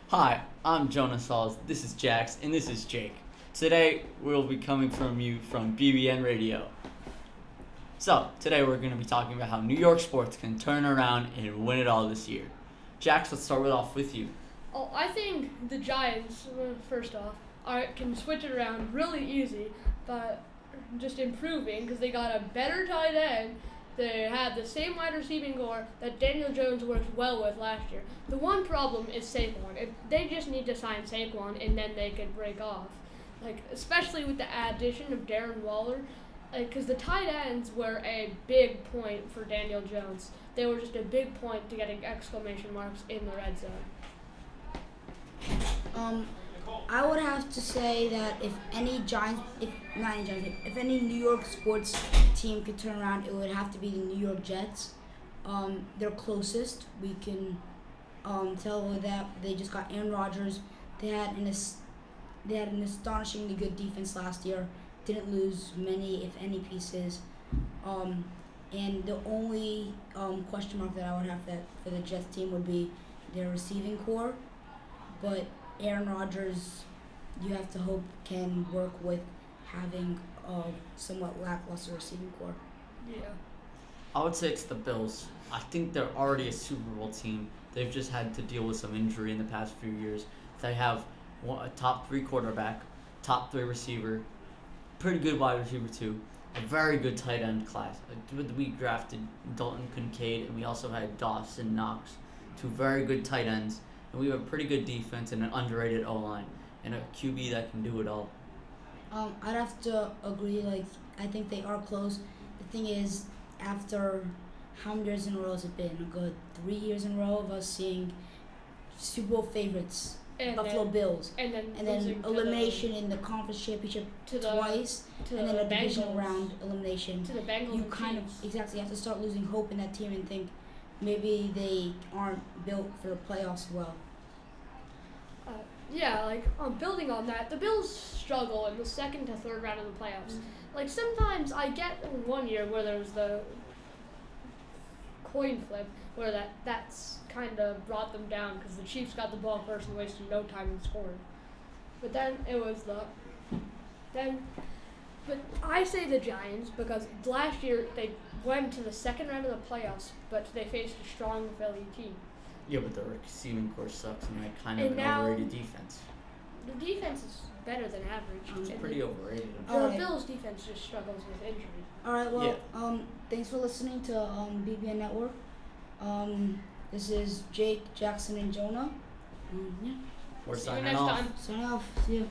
Hi, I'm Jonah Sauls. This is Jax, and this is Jake. Today we'll be coming from you from BBN Radio. So today we're going to be talking about how New York sports can turn around and win it all this year. Jax, let's start it off with you. Oh, I think the Giants, first off, can switch it around really easy by just improving because they got a better tight end. They had the same wide receiving core that Daniel Jones worked well with last year. The one problem is Saquon. They just need to sign Saquon and then they could break off. Especially with the addition of Darren Waller, because the tight ends were a big point for Daniel Jones. They were just a big point to getting exclamation marks in the red zone. I would have to say that if any New York sports team could turn around, it would have to be the New York Jets. They're closest. We can tell that they just got Aaron Rodgers. They had an astonishingly good defense last year. Didn't lose many, if any, pieces. And the only question mark that I would have for the Jets team would be their receiving core. But Aaron Rodgers, you have to hope, can work with having a somewhat lackluster receiving core. Yeah. I would say it's the Bills. I think they're already a Super Bowl team. They've just had to deal with some injury in the past few years. They have a top 3 quarterback, top 3 receiver, pretty good wide receiver too, a very good tight end class. We drafted Dalton Kincaid, and we also had Dawson Knox, 2 very good tight ends. And we have a pretty good defense and an underrated O-line and a QB that can do it all. I'd have to agree. I think they are close. The thing is, after how many years in a row has it been? A good 3 years in a row of us seeing Super Bowl favorites, And Buffalo then, Bills, and then and then losing elimination in the conference championship twice, to and then the a divisional Bengals. round elimination. To the Bengals. You and kind of Chiefs. exactly have to start losing hope in that team and think maybe they aren't built for the playoffs well. Building on that, the Bills struggle in the second to third round of the playoffs. Sometimes I get one year where there's the coin flip where that's kind of brought them down because the Chiefs got the ball first and wasted no time in scoring. But then it was but I say the Giants because last year they went to the second round of the playoffs, but they faced a strong Philly team. Yeah, but the receiving core sucks, and they kind of And an now- overrated defense. The defense is better than average. It's and pretty overrated. the Alright. Bills' defense just struggles with injury. All right. Well, Yeah. thanks for listening to BBN Network. This is Jake, Jackson, and Jonah. Yeah. We're See you signing next off. time. Sign off. See you.